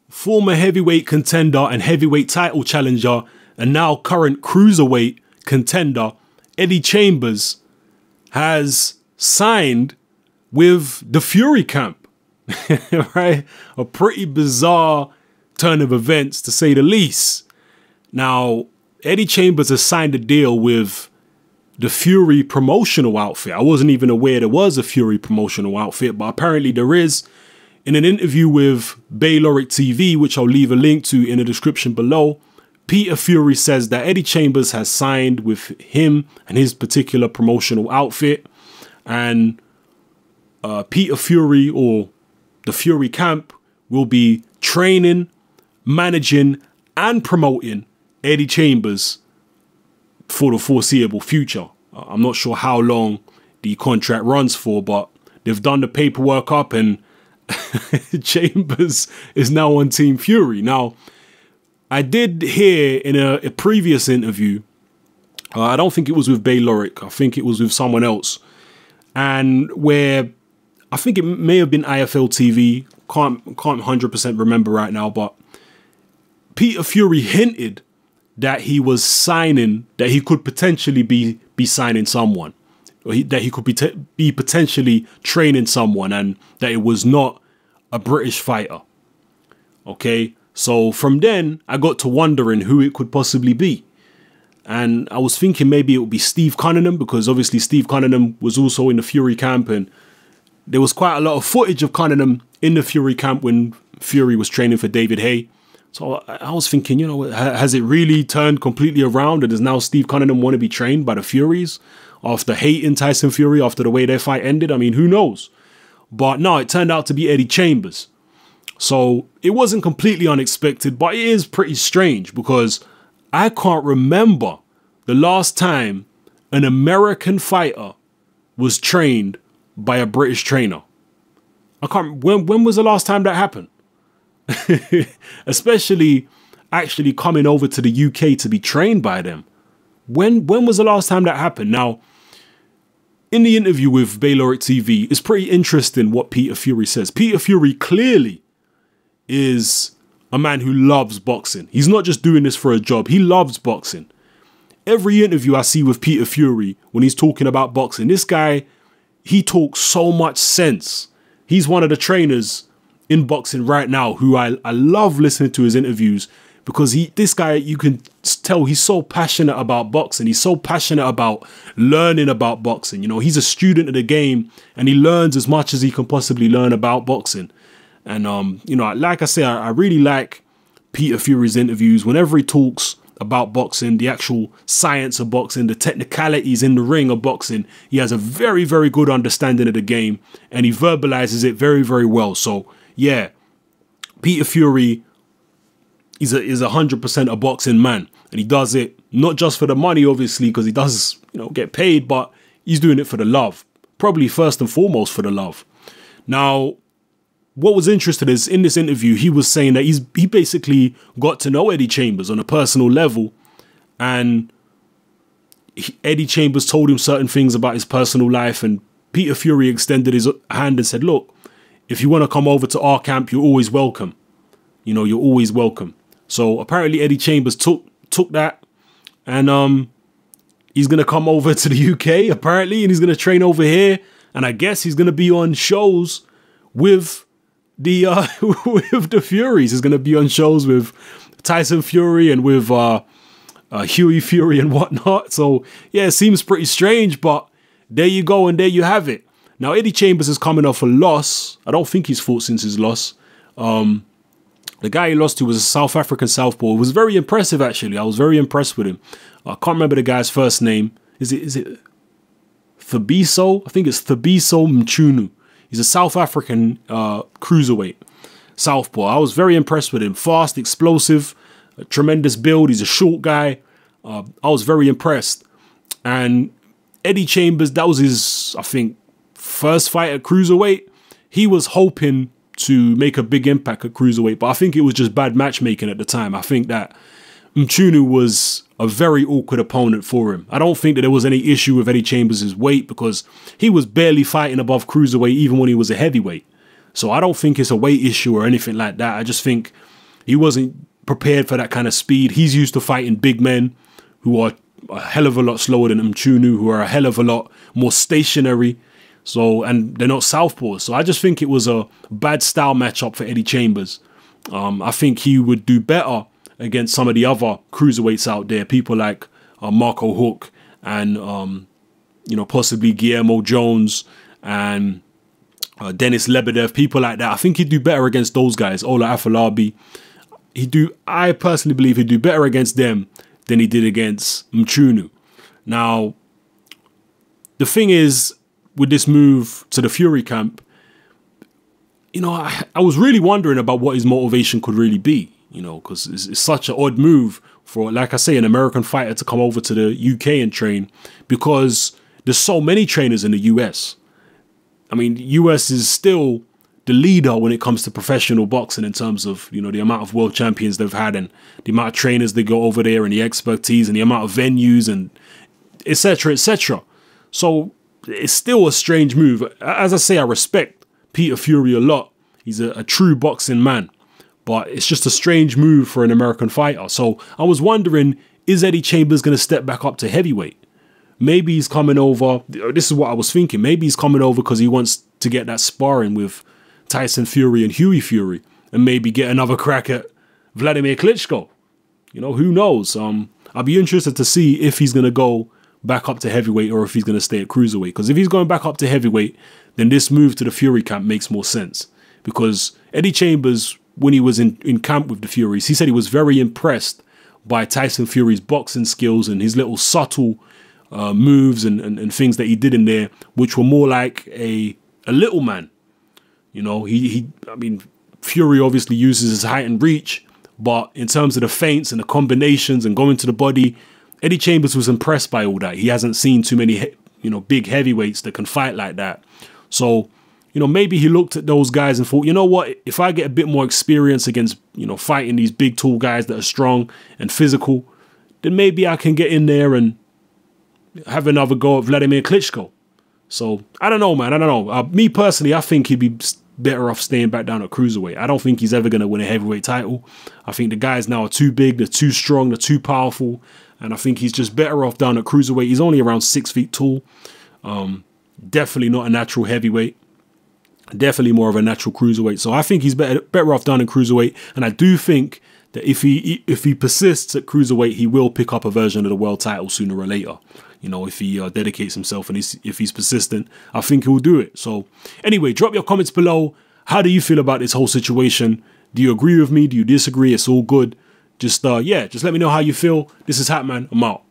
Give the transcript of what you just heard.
former heavyweight contender and heavyweight title challenger and now current cruiserweight contender Eddie Chambers has signed with the Fury camp. Right? A pretty bizarre turn of events, to say the least. Now, Eddie Chambers has signed a deal with the Fury promotional outfit. I wasn't even aware there was a Fury promotional outfit, but apparently there is. In an interview with Bayloric TV, which I'll leave a link to in the description below, Peter Fury says that Eddie Chambers has signed with him and his particular promotional outfit. And Peter Fury, or the Fury camp, will be training, managing and promoting Eddie Chambers for the foreseeable future. I'm not sure how long the contract runs for, but they've done the paperwork up and Chambers is now on Team Fury. Now, I did hear in a previous interview, I don't think it was with Bayloric, I think it was with someone else, and where I think it may have been IFL TV, can't 100% remember right now, but Peter Fury hinted that he was signing, that he could potentially be signing someone, or that he could be potentially training someone, and that it was not a British fighter. Okay, so from then I got to wondering who it could possibly be, and I was thinking maybe it would be Steve Cunningham, because obviously Steve Cunningham was also in the Fury camp, and there was quite a lot of footage of Cunningham in the Fury camp when Fury was training for David Haye. So I was thinking, you know, has it really turned completely around, and does now Steve Cunningham want to be trained by the Furies after hating Tyson Fury after the way their fight ended? I mean, who knows? But no, it turned out to be Eddie Chambers. So it wasn't completely unexpected, but it is pretty strange, because I can't remember the last time an American fighter was trained by a British trainer. I can't, when was the last time that happened? Especially actually coming over to the UK to be trained by them. When was the last time that happened? Now, in the interview with Bayloric TV, it's pretty interesting what Peter Fury says. Peter Fury clearly is a man who loves boxing. He's not just doing this for a job. He loves boxing. Every interview I see with Peter Fury, when he's talking about boxing, this guy, he talks so much sense. He's one of the trainers in boxing right now who I love listening to his interviews, because this guy, you can tell he's so passionate about boxing. He's so passionate about learning about boxing. You know, he's a student of the game, and he learns as much as he can possibly learn about boxing. And, you know, like I say, I really like Peter Fury's interviews. Whenever he talks about boxing, the actual science of boxing, the technicalities in the ring of boxing, he has a very, very good understanding of the game, and he verbalizes it very, very well. So, yeah, Peter Fury is 100% a boxing man, and he does it not just for the money, obviously, because he does, you know, get paid, but he's doing it for the love, probably first and foremost for the love. Now, what was interesting is in this interview, he was saying that he basically got to know Eddie Chambers on a personal level, and Eddie Chambers told him certain things about his personal life, and Peter Fury extended his hand and said, look, if you want to come over to our camp, you're always welcome. You know, you're always welcome. So apparently Eddie Chambers took that, and he's going to come over to the UK, apparently, and he's going to train over here. And I guess he's going to be on shows with the with the Furies. He's going to be on shows with Tyson Fury and with Hughie Fury and whatnot. So yeah, it seems pretty strange, but there you go, and there you have it. Now, Eddie Chambers is coming off a loss. I don't think he's fought since his loss. The guy he lost to was a South African southpaw. It was very impressive, actually. I was very impressed with him. I can't remember the guy's first name. Is it Thabiso? I think it's Thabiso Mchunu. He's a South African cruiserweight southpaw. I was very impressed with him. Fast, explosive, a tremendous build. He's a short guy. I was very impressed. And Eddie Chambers, that was his, I think, first fight at cruiserweight. He was hoping to make a big impact at cruiserweight, but I think it was just bad matchmaking at the time. I think that Mchunu was a very awkward opponent for him. I don't think that there was any issue with Eddie Chambers' weight, because he was barely fighting above cruiserweight even when he was a heavyweight. So I don't think it's a weight issue or anything like that. I just think He wasn't prepared for that kind of speed. He's used to fighting big men who are a hell of a lot slower than Mchunu, who are a hell of a lot more stationary. So, and they're not southpaws. So I just think it was a bad style matchup for Eddie Chambers. I think he would do better against some of the other cruiserweights out there, people like Marco Hook and, you know, possibly Guillermo Jones and Dennis Lebedev, people like that. I think he'd do better against those guys, Ola Afolabi. I personally believe he'd do better against them than he did against Mchunu. Now, the thing is, with this move to the Fury camp, you know, I was really wondering about what his motivation could really be, you know, because it's such an odd move for, like I say, an American fighter to come over to the UK and train, because there's so many trainers in the US. I mean, the US is still the leader when it comes to professional boxing in terms of, you know, the amount of world champions they've had and the amount of trainers that go over there and the expertise and the amount of venues and etc., etc. So it's still a strange move. As I say, I respect Peter Fury a lot. He's a true boxing man, but it's just a strange move for an American fighter. So I was wondering, is Eddie Chambers going to step back up to heavyweight? Maybe he's coming over. This is what I was thinking. Maybe he's coming over because he wants to get that sparring with Tyson Fury and Hughie Fury and maybe get another crack at Vladimir Klitschko. You know, who knows? I'll be interested to see if he's going to go back up to heavyweight or if he's going to stay at cruiserweight. Because if he's going back up to heavyweight, then this move to the Fury camp makes more sense. Because Eddie Chambers, when he was in camp with the Furies, he said he was very impressed by Tyson Fury's boxing skills and his little subtle moves and things that he did in there, which were more like a little man. You know, I mean, Fury obviously uses his height and reach, but in terms of the feints and the combinations and going to the body, Eddie Chambers was impressed by all that. He hasn't seen too many, you know, big heavyweights that can fight like that. So, you know, maybe he looked at those guys and thought, you know what, if I get a bit more experience against, you know, fighting these big, tall guys that are strong and physical, then maybe I can get in there and have another go at Vladimir Klitschko. So, I don't know, man. I don't know. Me personally, I think he'd be better off staying back down at cruiserweight. I don't think he's ever going to win a heavyweight title. I think the guys now are too big, they're too strong, they're too powerful. And I think he's just better off down at cruiserweight. He's only around 6 feet tall. Definitely not a natural heavyweight. Definitely more of a natural cruiserweight. So I think he's better off down in cruiserweight. And I do think that if he persists at cruiserweight, he will pick up a version of the world title sooner or later. You know, if he dedicates himself and if he's persistent, I think he'll do it. So anyway, drop your comments below. How do you feel about this whole situation? Do you agree with me? Do you disagree? It's all good. Just, yeah, just let me know how you feel. This is Hatman. I'm out.